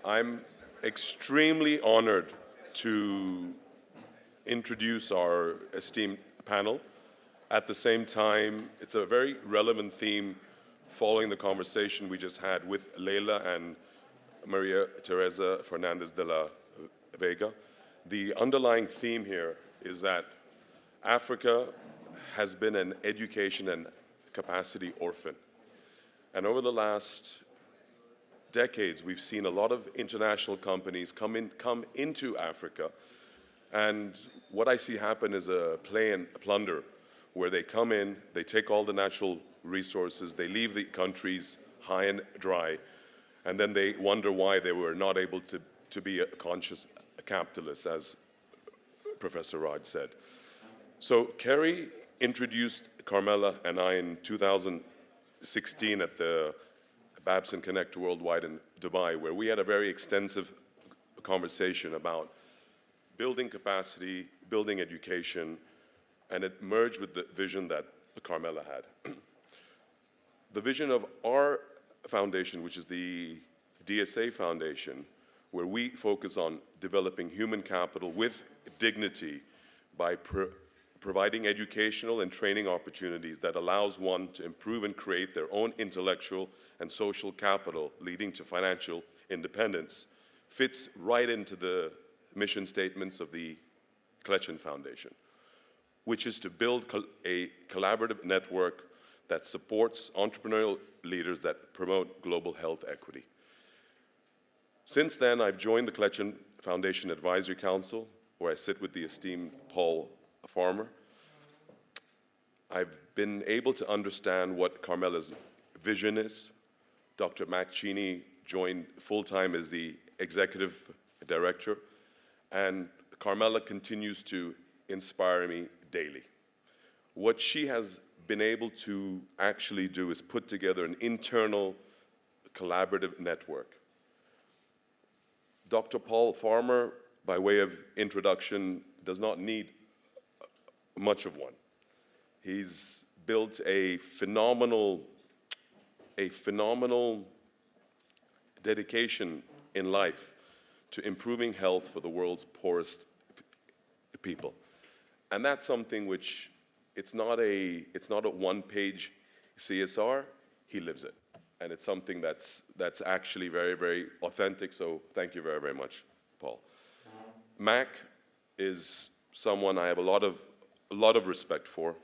I'm extremely honored to introduce our esteemed panel. At the same time, it's a very relevant theme following the conversation we just had with Leila and Maria Teresa Fernandez de la Vega. The underlying theme here is that Africa has been an education and capacity orphan. And over the last decades, we've seen a lot of international companies come into Africa. And what I see happen is a play and plunder, where they come in, they take all the natural resources, they leave the countries high and dry, and then they wonder why they were not able to be a conscious capitalist, as Professor Raj said. So Kerry introduced Carmella and I in 2016 at the Babson Connect Worldwide in Dubai, where we had a very extensive conversation about building capacity, building education, and it merged with the vision that Carmella had. The vision of our foundation, which is the DSA Foundation, where we focus on developing human capital with dignity by providing educational and training opportunities that allows one to improve and create their own intellectual and social capital, leading to financial independence, fits right into the mission statements of the Kletjian Foundation, which is to build a collaborative network that supports entrepreneurial leaders that promote global health equity. Since then, I've joined the Kletjian Foundation Advisory Council, where I sit with the esteemed Paul Farmer. I've been able to understand what Carmella's vision is. Dr. Mack Cheney joined full-time as the executive director, and Carmella continues to inspire me daily. What she has been able to actually do is put together an internal collaborative network. Dr. Paul Farmer, by way of introduction, does not need much of one. He's built a phenomenal dedication in life to improving health for the world's poorest people. And that's something which, it's not a one-page CSR, he lives it. And it's something that's actually very, very authentic, so thank you very, very much, Paul. Mack is someone I have a lot of respect for.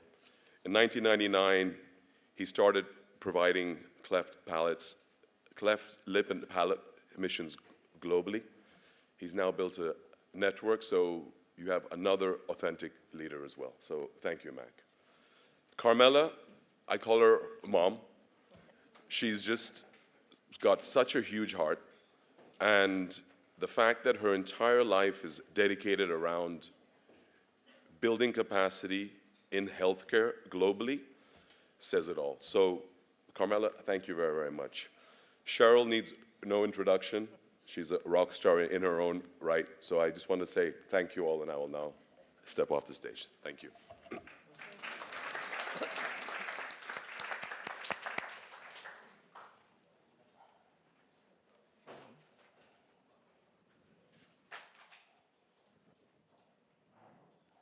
In 1999, he started providing cleft lip and palate missions globally. He's now built a network, so you have another authentic leader as well. So thank you, Mack. Carmella, I call her mom. She's just got such a huge heart, and the fact that her entire life is dedicated around building capacity in healthcare globally says it all. So, Carmella, thank you very, very much. Cheryl needs no introduction. She's a rock star in her own right. So I just want to say thank you all, and I will now step off the stage. Thank you.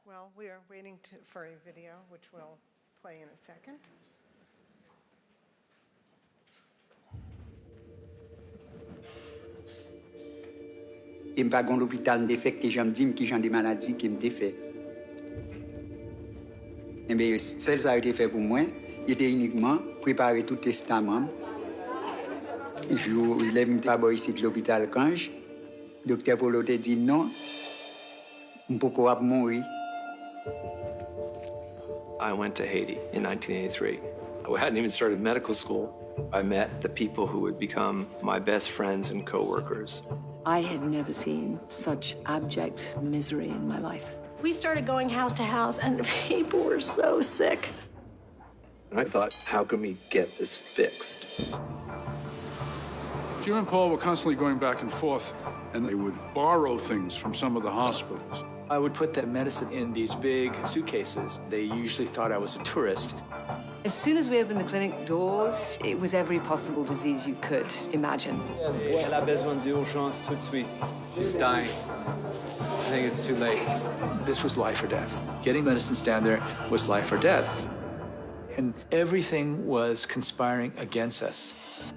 Well, we are waiting for a video, which we'll play in a second. Et je ne vais pas à l'hôpital, je fais que j'aime dire que j'ai des maladies qui me défait. Et bien, celle ça a été fait pour moi, était uniquement préparer tout testament. Je l'ai pas ici de l'hôpital Kange. Le docteur Polo a dit non, je ne peux pas mourir. I went to Haiti in 1983. I hadn't even started medical school. I met the people who would become my best friends and coworkers. I had never seen such abject misery in my life. We started going house to house, and people were so sick. And I thought, how can we get this fixed? Jim and Paul were constantly going back and forth, and they would borrow things from some of the hospitals. I would put that medicine in these big suitcases. They usually thought I was a tourist. As soon as we opened the clinic doors, it was every possible disease you could imagine. Elle a besoin d'urgence tout de suite. She's dying. I think it's too late. This was life or death. Getting medicines down there was life or death. And everything was conspiring against us.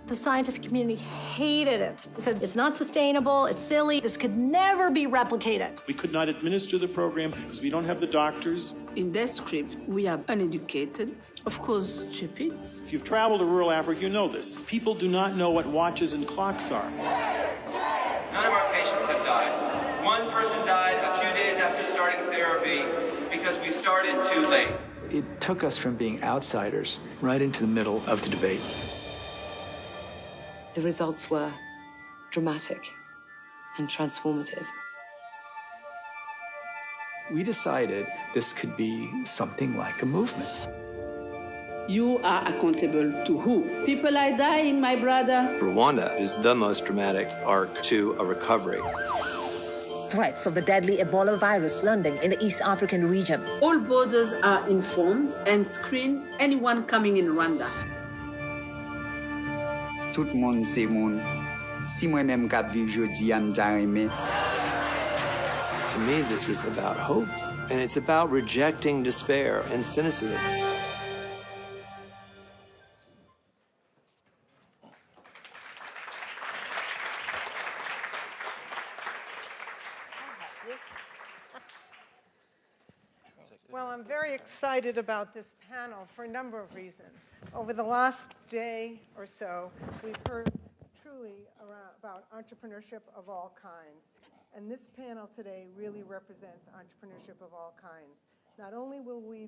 The scientific community hated it. They said it's not sustainable, it's silly, this could never be replicated. We could not administer the program because we don't have the doctors. In that script, we are uneducated, of course, stupid. If you've traveled to rural Africa, you know this. People do not know what watches and clocks are. None of our patients have died. One person died a few days after starting therapy because we started too late. It took us from being outsiders right into the middle of the debate. The results were dramatic and transformative. We decided this could be something like a movement. You are accountable to who? People are dying, my brother. Rwanda is the most dramatic arc to a recovery. Threats of the deadly Ebola virus landing in the East African region. All borders are informed and screen anyone coming in Rwanda. Tout moun se moun. Si moi-même k'ap viv jodi a m'ta remè. To me, this is about hope, and it's about rejecting despair and cynicism. Well, I'm very excited about this panel for a number of reasons. Over the last day or so, we've heard truly about entrepreneurship of all kinds. And this panel today really represents entrepreneurship of all kinds. Not only will we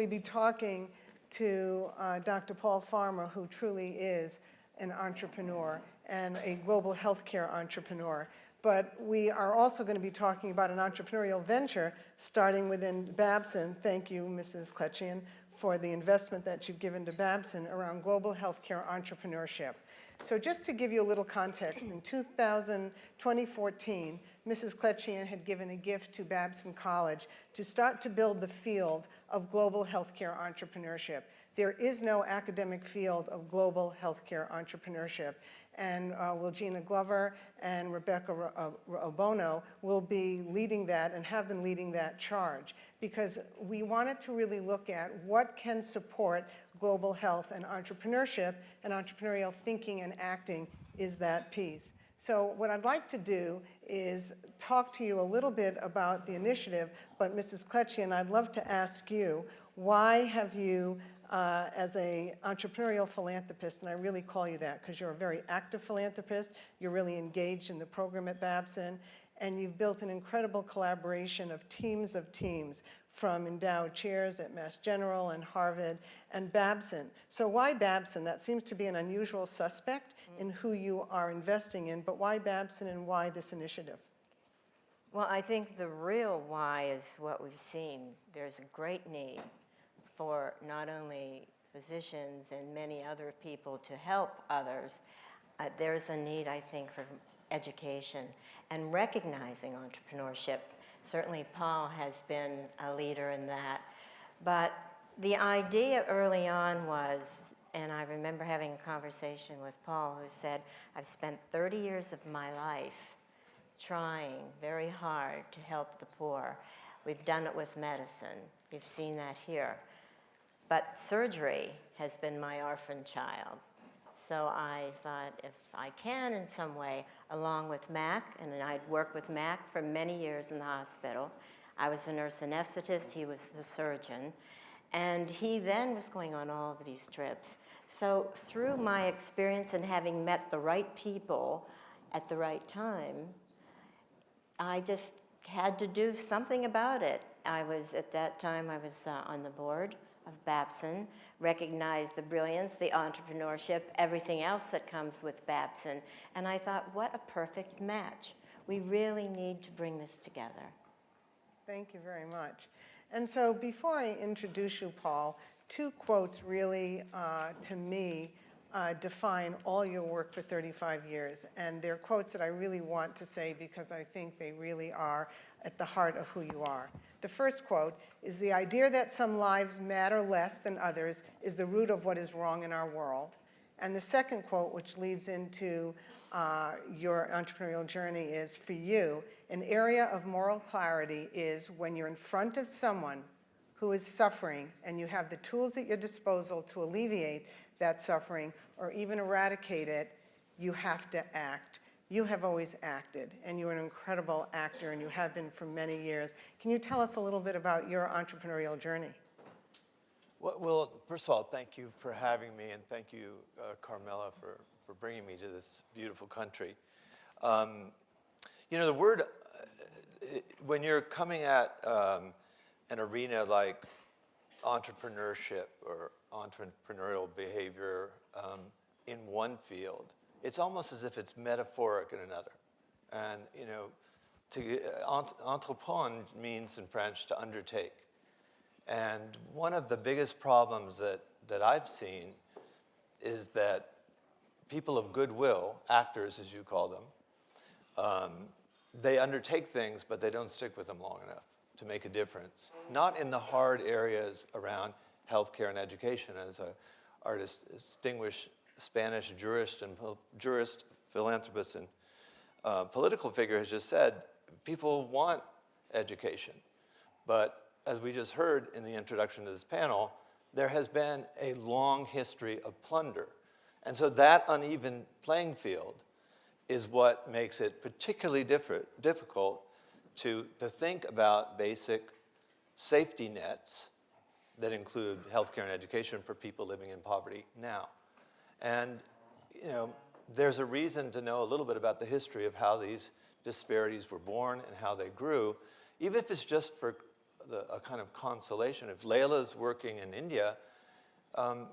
be talking to Dr. Paul Farmer, who truly is an entrepreneur and a global healthcare entrepreneur, but we are also going to be talking about an entrepreneurial venture starting within Babson. Thank you, Mrs. Kletjian, for the investment that you've given to Babson around global healthcare entrepreneurship. So just to give you a little context, in 2014, Mrs. Kletjian had given a gift to Babson College to start to build the field of global healthcare entrepreneurship. There is no academic field of global healthcare entrepreneurship. And Wilgina Glover and Rebecca Obono will be leading that and have been leading that charge, because we wanted to really look at what can support global health, and entrepreneurship and entrepreneurial thinking and acting is that piece. So what I'd like to do is talk to you a little bit about the initiative, but Mrs. Kletjian, I'd love to ask you, why have you as an entrepreneurial philanthropist, and I really call you that because you're a very active philanthropist, you're really engaged in the program at Babson, and you've built an incredible collaboration of teams from endowed chairs at Mass General and Harvard and Babson. So why Babson? That seems to be an unusual suspect in who you are investing in, but why Babson and why this initiative? Well, I think the real why is what we've seen. There's a great need for not only physicians and many other people to help others. There's a need, I think, for education and recognizing entrepreneurship. Certainly Paul has been a leader in that. But the idea early on was, and I remember having a conversation with Paul, who said, I've spent 30 years of my life trying very hard to help the poor. We've done it with medicine. We've seen that here. But surgery has been my orphan child. So I thought, if I can in some way, along with Mack, and I'd worked with Mack for many years in the hospital. I was a nurse anesthetist, he was the surgeon. And he then was going on all of these trips. So through my experience and having met the right people at the right time, I just had to do something about it. At that time, I was on the board of Babson, recognized the brilliance, the entrepreneurship, everything else that comes with Babson. And I thought, what a perfect match. We really need to bring this together. Thank you very much. And so before I introduce you, Paul, Two quotes really, to me, define all your work for 35 years. And they're quotes that I really want to say because I think they really are at the heart of who you are. The first quote is, "The idea that some lives matter less than others is the root of what is wrong in our world." And the second quote, which leads into your entrepreneurial journey, is, "For you, an area of moral clarity is when you're in front of someone who is suffering and you have the tools at your disposal to alleviate that suffering or even eradicate it, you have to act." You have always acted, and you're an incredible actor, and you have been for many years. Can you tell us a little bit about your entrepreneurial journey? Well, first of all, thank you for having me, and thank you, Carmella, for bringing me to this beautiful country. You know, the word, when you're coming at an arena like entrepreneurship or entrepreneurial behavior in one field, it's almost as if it's metaphoric in another. And, you know, entreprendre means in French to undertake. And one of the biggest problems that I've seen is that people of goodwill, actors as you call them, they undertake things, but they don't stick with them long enough to make a difference. Not in the hard areas around healthcare and education, as our distinguished Spanish jurist, philanthropist, and political figure has just said, people want education. But as we just heard in the introduction to this panel, there has been a long history of plunder. And so that uneven playing field is what makes it particularly difficult to think about basic safety nets that include healthcare and education for people living in poverty now. And, you know, there's a reason to know a little bit about the history of how these disparities were born and how they grew, even if it's just for a kind of consolation. If Layla's working in India,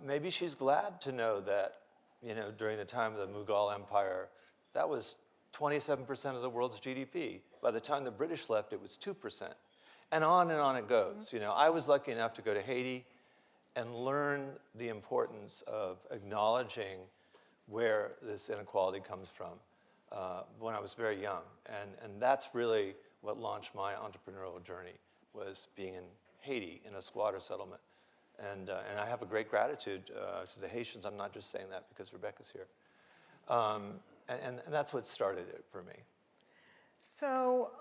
maybe she's glad to know that, you know, during the time of the Mughal Empire, that was 27% of the world's GDP. By the time the British left, it was 2%. And on it goes. You know, I was lucky enough to go to Haiti and learn the importance of acknowledging where this inequality comes from when I was very young. And that's really what launched my entrepreneurial journey, was being in Haiti in a squatter settlement. And I have a great gratitude to the Haitians. I'm not just saying that because Rebecca's here. And that's what started it for me. So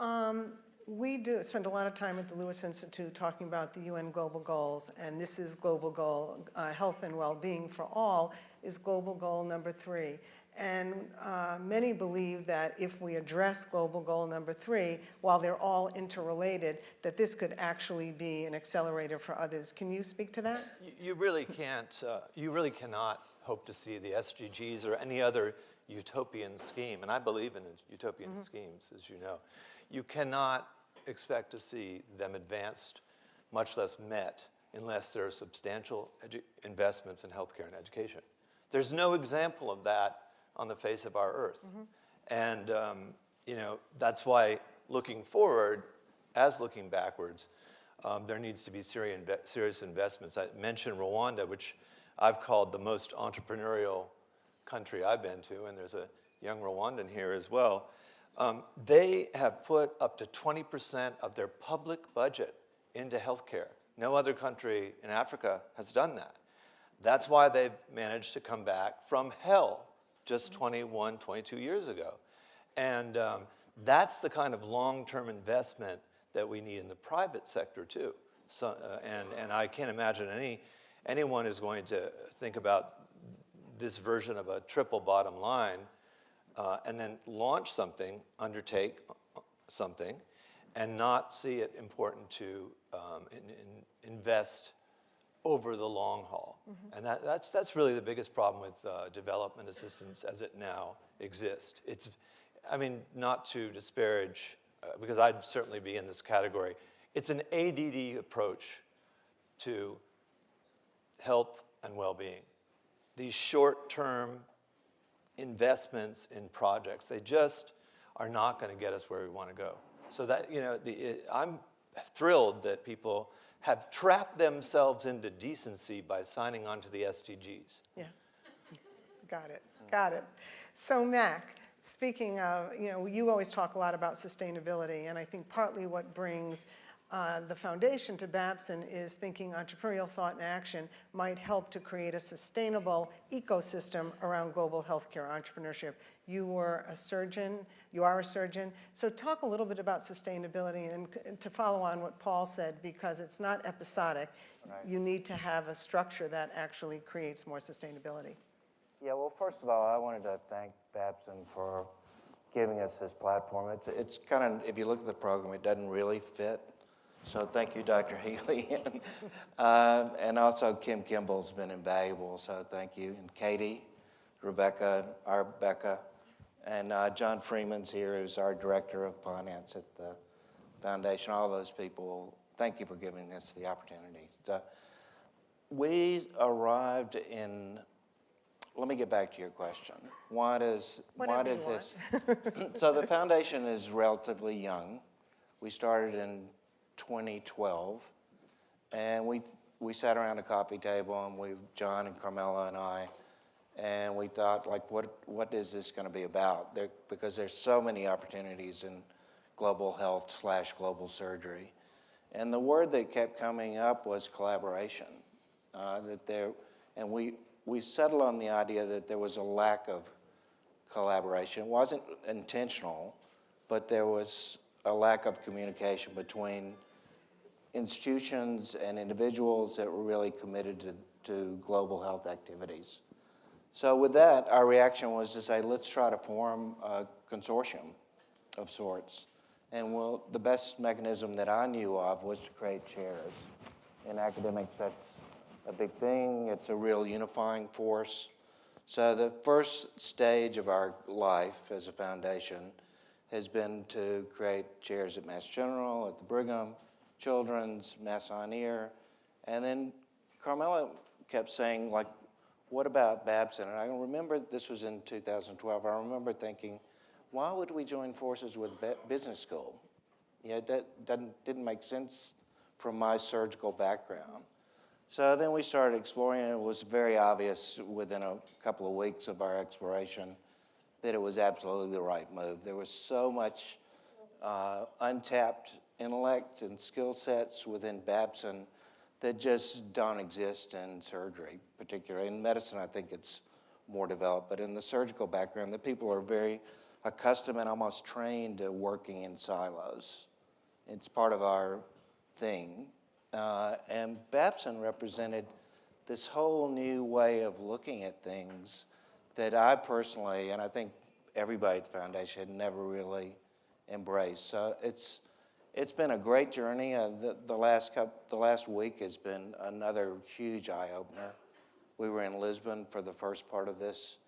we do spend a lot of time at the Lewis Institute talking about the UN Global Goals, and this is global goal, health and well-being for all is global goal number 3. And many believe that if we address global goal number 3, while they're all interrelated, that this could actually be an accelerator for others. Can you speak to that? You really can't, you really cannot hope to see the SDGs or any other utopian scheme, and I believe in utopian schemes, as you know. You cannot expect to see them advanced, much less met, unless there are substantial investments in healthcare and education. There's no example of that on the face of our earth. And you know, that's why looking forward, as looking backwards, there needs to be serious investments. I mentioned Rwanda, which I've called the most entrepreneurial country I've been to, and there's a young Rwandan here as well. They have put up to 20% of their public budget into healthcare. No other country in Africa has done that. That's why they've managed to come back from hell just 21, 22 years ago. And that's the kind of long-term investment that we need in the private sector too. So, and I can't imagine anyone is going to think about this version of a triple bottom line and then launch something, undertake something, and not see it important to invest over the long haul. And that's really the biggest problem with development assistance as it now exists. It's, I mean, not to disparage, because I'd certainly be in this category, it's an ADD approach to health and well-being. These short-term investments in projects, they just are not going to get us where we want to go. So that, you know, I'm thrilled that people have trapped themselves into decency by signing on to the SDGs. Yeah, got it, got it. So Mack, speaking of, you always talk a lot about sustainability, and I think partly what brings the foundation to Babson is thinking entrepreneurial thought and action might help to create a sustainable ecosystem around global healthcare entrepreneurship. You are a surgeon, so talk a little bit about sustainability and to follow on what Paul said, because it's not episodic. Right. You need to have a structure that actually creates more sustainability. Yeah, well, first of all, I wanted to thank Babson for giving us this platform. It's kind of, if you look at the program, it doesn't really fit. So thank you, Dr. Healy. And also Kim Kimball's been invaluable, so thank you. And Katie, Rebecca, and John Freeman's here, who's our Director of Finance at the Foundation. All those people, thank you for giving us the opportunity. We arrived in, let me get back to your question. Why did this? So the foundation is relatively young. We started in 2012, and we sat around a coffee table, and John and Carmella and I, and we thought, like, what is this going to be about? Because there's so many opportunities in global health / global surgery, and the word that kept coming up was collaboration. And we settled on the idea that there was a lack of collaboration. It wasn't intentional, but there was a lack of communication between institutions and individuals that were really committed to global health activities. So with that, our reaction was to say, let's try to form a consortium of sorts. And the best mechanism that I knew of was to create chairs. In academics, that's a big thing. It's a real unifying force. So the first stage of our life as a foundation has been to create chairs at Mass General, at the Brigham, Children's, Mass On-Ear, and then Carmella kept saying, like, what about Babson? And I remember this was in 2012. I remember thinking, why would we join forces with business school? Yeah, that didn't make sense from my surgical background. So then we started exploring, and it was very obvious within a couple of weeks of our exploration that it was absolutely the right move. There was so much untapped intellect and skill sets within Babson that just don't exist in surgery, particularly. In medicine, I think it's more developed, but in the surgical background, the people are very accustomed and almost trained to working in silos. It's part of our thing. And Babson represented this whole new way of looking at things that I personally, and I think everybody at the foundation, had never really embraced. So it's been a great journey. The last week has been another huge eye-opener. We were in Lisbon for the first part of this.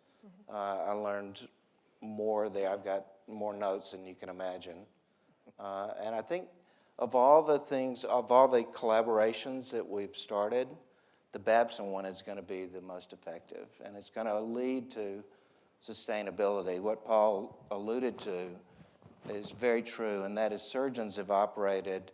I learned more there. I've got more notes than you can imagine. And I think of all the collaborations that we've started, the Babson one is going to be the most effective, and it's going to lead to sustainability. What Paul alluded to is very true, and that is surgeons have operated,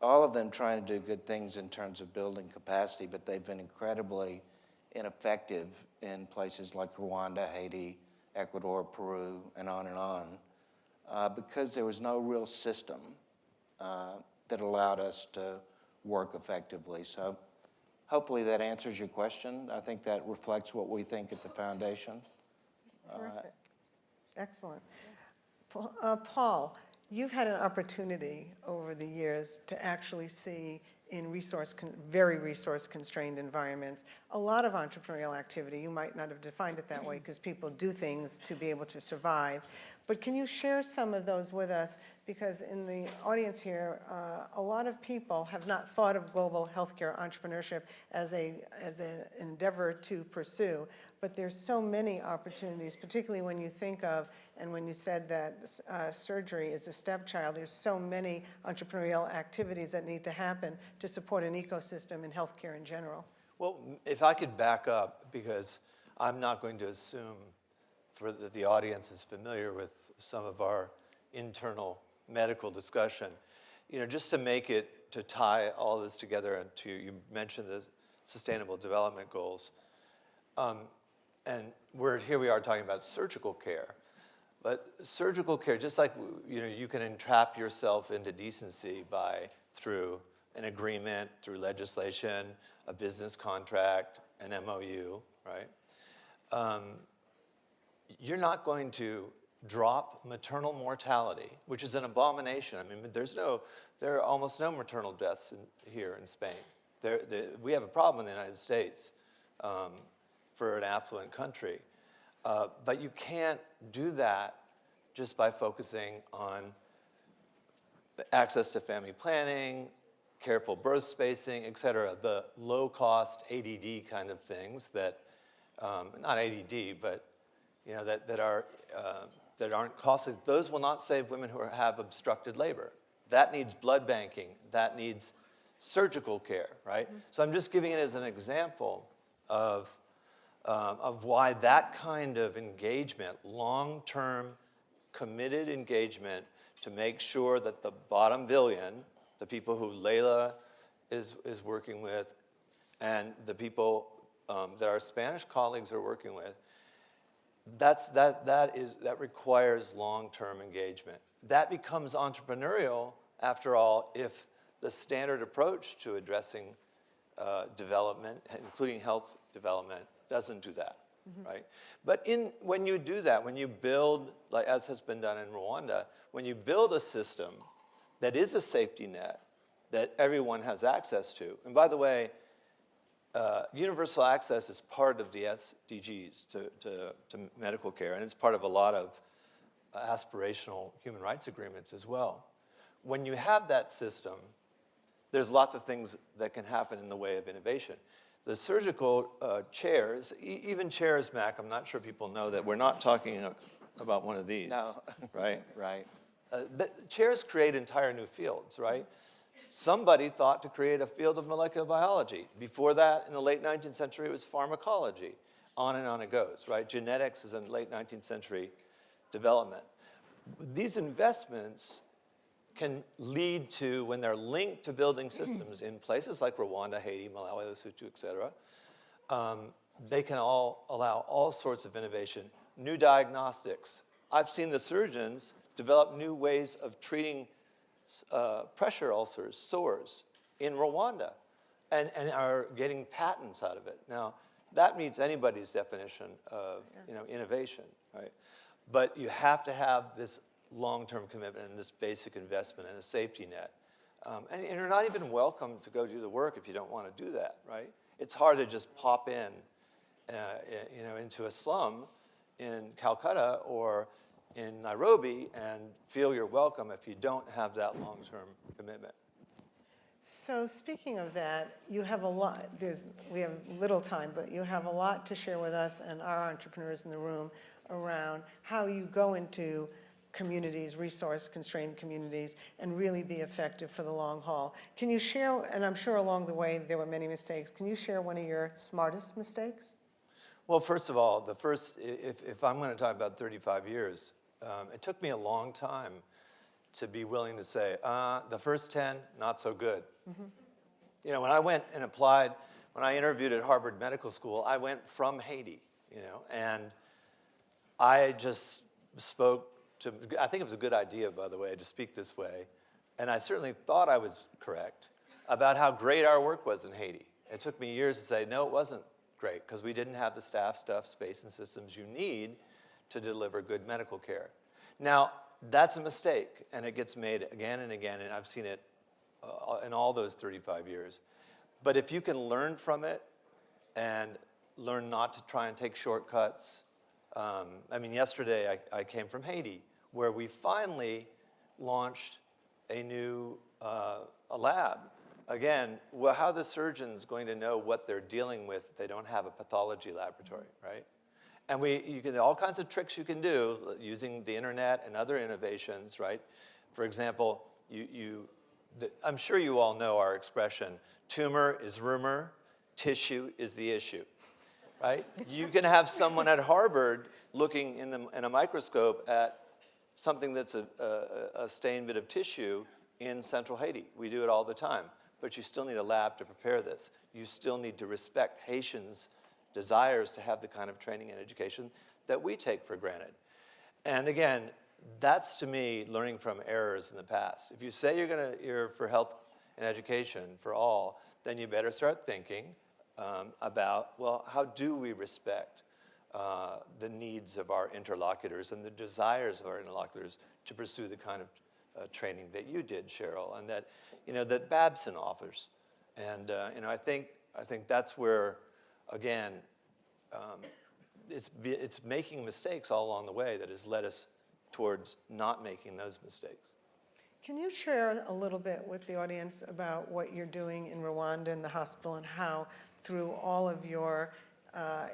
all of them trying to do good things in terms of building capacity, but they've been incredibly ineffective in places like Rwanda, Haiti, Ecuador, Peru, and on, because there was no real system that allowed us to work effectively. So hopefully that answers your question. I think that reflects what we think at the foundation. Terrific. Excellent. Paul, you've had an opportunity over the years to actually see in very resource-constrained environments a lot of entrepreneurial activity. You might not have defined it that way because people do things to be able to survive. But can you share some of those with us? Because in the audience here, a lot of people have not thought of global healthcare entrepreneurship as an endeavor to pursue. But there's so many opportunities, particularly when you think of, and when you said that surgery is the stepchild, there's so many entrepreneurial activities that need to happen to support an ecosystem in healthcare in general. Well, if I could back up, because I'm not going to assume that the audience is familiar with some of our internal medical discussion. just to make it, to tie all this together, and you mentioned the Sustainable Development Goals, and here we are talking about surgical care. But surgical care, just like you can entrap yourself into decency through an agreement, through legislation, a business contract, an MOU, right? You're not going to drop maternal mortality, which is an abomination. I mean, there are almost no maternal deaths here in Spain. We have a problem in the United States for an affluent country. But you can't do that just by focusing on access to family planning, careful birth spacing, et cetera, the low-cost ADD kind of things that, not ADD, but that aren't costly. Those will not save women who have obstructed labor. That needs blood banking. That needs surgical care, right? Mm-hmm. So I'm just giving it as an example of why that kind of engagement, long-term, committed engagement to make sure that the bottom billion, the people who Leila is working with, and the people that our Spanish colleagues are working with, that requires long-term engagement. That becomes entrepreneurial, after all, if the standard approach to addressing development, including health development, doesn't do that, right? But when you do that, when you build, like as has been done in Rwanda, when you build a system that is a safety net that everyone has access to, and by the way, universal access is part of the SDGs to medical care, and it's part of a lot of aspirational human rights agreements as well. When you have that system, there's lots of things that can happen in the way of innovation. The surgical chairs, even chairs, Mack, I'm not sure people know that we're not talking about one of these. No. Right? Right. But chairs create entire new fields, right? Somebody thought to create a field of molecular biology. Before that, in the late 19th century, it was pharmacology. On and on it goes, right? Genetics is in late 19th century development. These investments can lead to, when they're linked to building systems in places like Rwanda, Haiti, Malawi, Lesotho, et cetera, they can all allow all sorts of innovation, new diagnostics. I've seen the surgeons develop new ways of treating pressure ulcers, sores, in Rwanda, and are getting patents out of it. Now, that meets anybody's definition of innovation, right? But you have to have this long-term commitment and this basic investment and a safety net. And you're not even welcome to go do the work if you don't want to do that, right? It's hard to just pop into a slum in Calcutta or in Nairobi and feel you're welcome if you don't have that long-term commitment. So speaking of that, you have a lot, we have little time, but you have a lot to share with us and our entrepreneurs in the room around how you go into communities, resource-constrained communities, and really be effective for the long haul. Can you share, and I'm sure along the way there were many mistakes, can you share one of your smartest mistakes? Well, first of all, if I'm going to talk about 35 years, it took me a long time to be willing to say, the first 10, not so good. Mm-hmm. When I went and applied, when I interviewed at Harvard Medical School, I went from Haiti, and I just spoke to, I think it was a good idea, by the way, to speak this way, and I certainly thought I was correct about how great our work was in Haiti. It took me years to say, no, it wasn't great, because we didn't have the staff, stuff, space, and systems you need to deliver good medical care. Now, that's a mistake, and it gets made again and again, and I've seen it in all those 35 years. But if you can learn from it and learn not to try and take shortcuts. Yesterday I came from Haiti, where we finally launched a new a lab. Again, well, how are the surgeons going to know what they're dealing with if they don't have a pathology laboratory, right? And you can all kinds of tricks you can do using the internet and other innovations, right? For example, I'm sure you all know our expression, tumor is rumor, tissue is the issue, right? You can have someone at Harvard looking in a microscope at something that's a stained bit of tissue in central Haiti. We do it all the time. But you still need a lab to prepare this. You still need to respect Haitians' desires to have the kind of training and education that we take for granted. And again, that's to me learning from errors in the past. If you say you're for health and education for all, then you better start thinking about, well, how do we respect the needs of our interlocutors and the desires of our interlocutors to pursue the kind of training that you did, Cheryl, and that that Babson offers. And I think that's where, again, it's making mistakes all along the way that has led us towards not making those mistakes. Can you share a little bit with the audience about what you're doing in Rwanda in the hospital and how, through all of your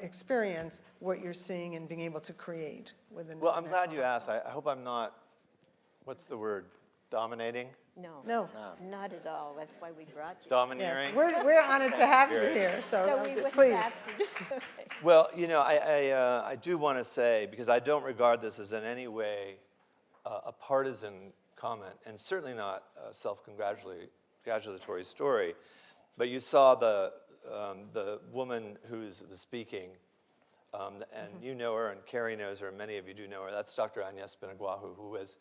experience, what you're seeing and being able to create within? Well, I'm glad you asked. I hope I'm not, what's the word, dominating? No. Not at all. That's why we brought you. Domineering? Yes. We're honored to have you here, so we wouldn't please. have to do it. Well, I do want to say, because I don't regard this as in any way a partisan comment, and certainly not a self-congratulatory story, but you saw the woman who's speaking, and you know her, and Carrie knows her, and many of you do know her. That's Dr. Agnes Binagwahu, who was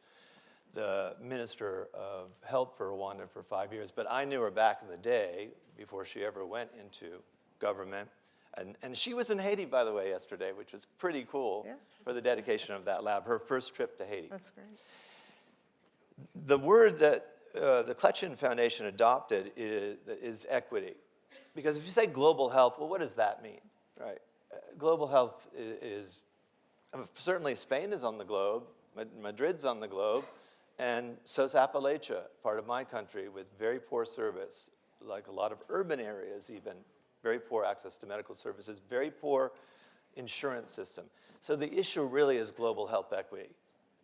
the Minister of Health for Rwanda for 5 years. But I knew her back in the day, before she ever went into government. And she was in Haiti, by the way, yesterday, which was pretty cool for the dedication of that lab, her first trip to Haiti. That's great. The word that the Kletjian Foundation adopted is equity. Because if you say global health, well, what does that mean, right? Global health is certainly Spain is on the globe, Madrid's on the globe, and so's Appalachia, part of my country, with very poor service, like a lot of urban areas even, very poor access to medical services, very poor insurance system. So the issue really is global health equity.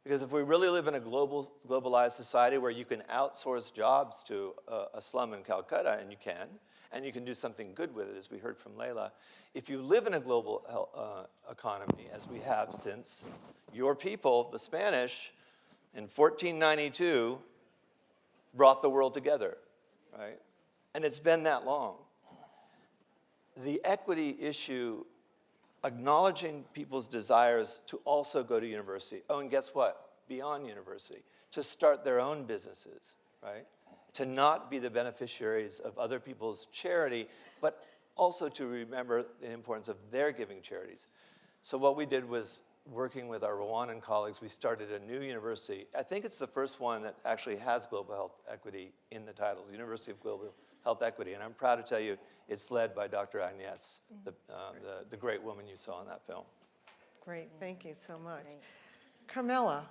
Because if we really live in a globalized society where you can outsource jobs to a slum in Calcutta, and you can do something good with it, as we heard from Leila, if you live in a global economy, as we have since your people, the Spanish, in 1492, brought the world together, right? And it's been that long. The equity issue, acknowledging people's desires to also go to university. Oh, and guess what? Beyond university, to start their own businesses, right? To not be the beneficiaries of other people's charity, but also to remember the importance of their giving charities. So what we did was, working with our Rwandan colleagues, we started a new university. I think it's the first one that actually has global health equity in the title, the University of Global Health Equity. And I'm proud to tell you, it's led by Dr. Agnes, the great woman you saw in that film. Great, thank you so much. Carmella,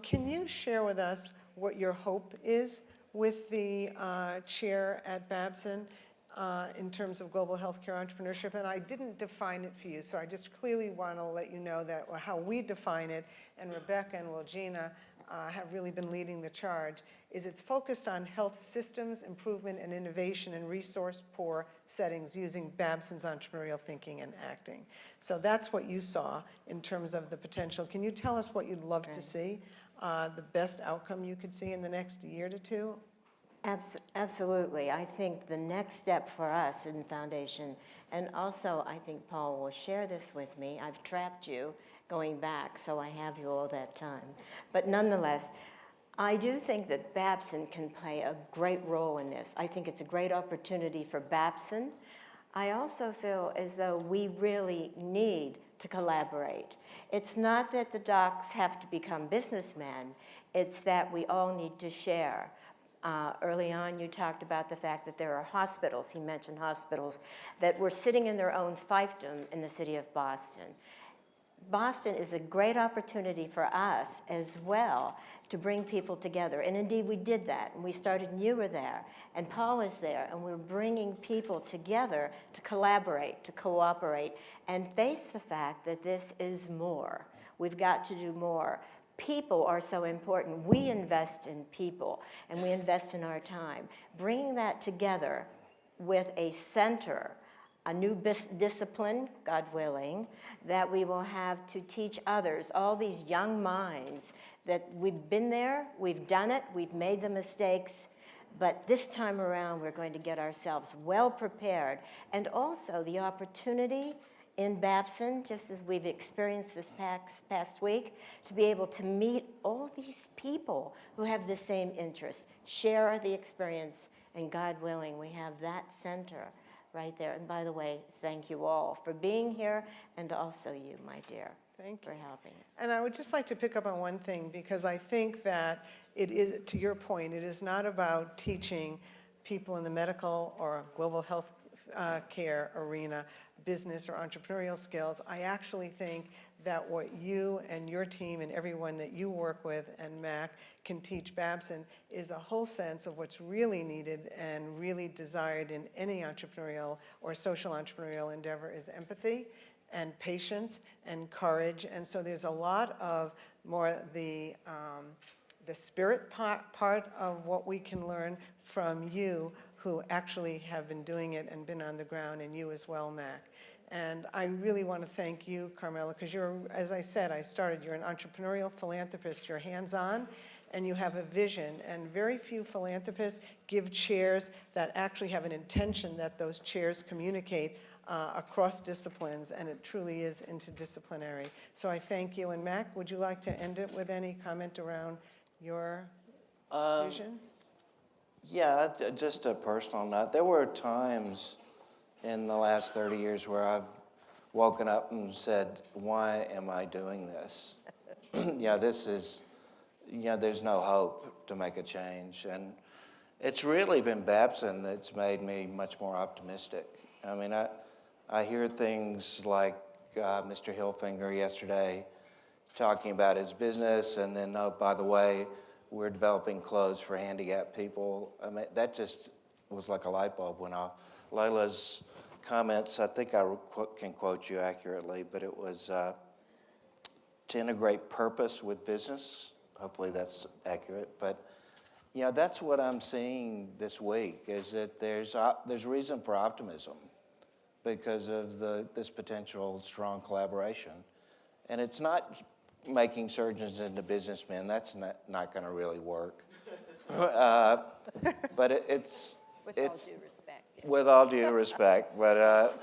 can you share with us what your hope is with the chair at Babson in terms of global healthcare entrepreneurship? And I didn't define it for you, so I just clearly want to let you know that how we define it, and Rebecca and Wilgina have really been leading the charge, is it's focused on health systems improvement and innovation in resource-poor settings using Babson's entrepreneurial thinking and acting. So that's what you saw in terms of the potential. Can you tell us what you'd love to see, the best outcome you could see in the next year to two? Absolutely. I think the next step for us in the foundation, and also I think Paul will share this with me, I've trapped you going back, so I have you all that time. But nonetheless, I do think that Babson can play a great role in this. I think it's a great opportunity for Babson. I also feel as though we really need to collaborate. It's not that the docs have to become businessmen, it's that we all need to share. Early on, you talked about the fact that there are hospitals, he mentioned hospitals, that were sitting in their own fiefdom in the city of Boston. Boston is a great opportunity for us as well to bring people together. And indeed, we did that. And we started, and you were there, and Paul was there, and we're bringing people together to collaborate, to cooperate, and face the fact that this is more. We've got to do more. People are so important. We invest in people, and we invest in our time. Bringing that together with a center, a new discipline, God willing, that we will have to teach others, all these young minds that we've been there, we've done it, we've made the mistakes, but this time around we're going to get ourselves well prepared. And also the opportunity in Babson, just as we've experienced this past week, to be able to meet all these people who have the same interest, share the experience, and God willing, we have that center right there. And by the way, thank you all for being here, and also you, my dear. Thank you for helping. And I would just like to pick up on one thing, because I think that it is, to your point, it is not about teaching people in the medical or global health care arena business or entrepreneurial skills. I actually think that what you and your team and everyone that you work with and Mack can teach Babson is a whole sense of what's really needed and really desired in any entrepreneurial or social entrepreneurial endeavor is empathy and patience and courage. And so there's a lot of more the spirit part of what we can learn from you who actually have been doing it and been on the ground, and you as well, Mack. And I really want to thank you, Carmella, because you're, as I said, you're an entrepreneurial philanthropist. You're hands-on, and you have a vision. And very few philanthropists give chairs that actually have an intention that those chairs communicate across disciplines, and it truly is interdisciplinary. So I thank you. And Mack, would you like to end it with any comment around your vision? Yeah, just a personal note. There were times in the last 30 years where I've woken up and said, why am I doing this? This is, there's no hope to make a change. And it's really been Babson that's made me much more optimistic. I mean, I hear things like Mr. Hilfinger yesterday talking about his business, and then, oh, by the way, we're developing clothes for handicapped people. I mean, that just was like a light bulb went off. Layla's comments, I think I can quote you accurately, but it was to integrate purpose with business. Hopefully that's accurate. But that's what I'm seeing this week, is that there's reason for optimism because of this potential strong collaboration. And it's not making surgeons into businessmen. That's not going to really work. But it's with all due respect. With all due respect, but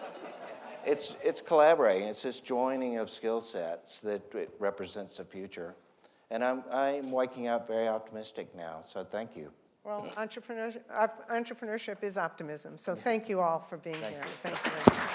it's collaborating. It's this joining of skill sets that it represents the future. And I'm waking up very optimistic now, so thank you. Well, entrepreneurship is optimism, so thank you all for being here. Thank you very much.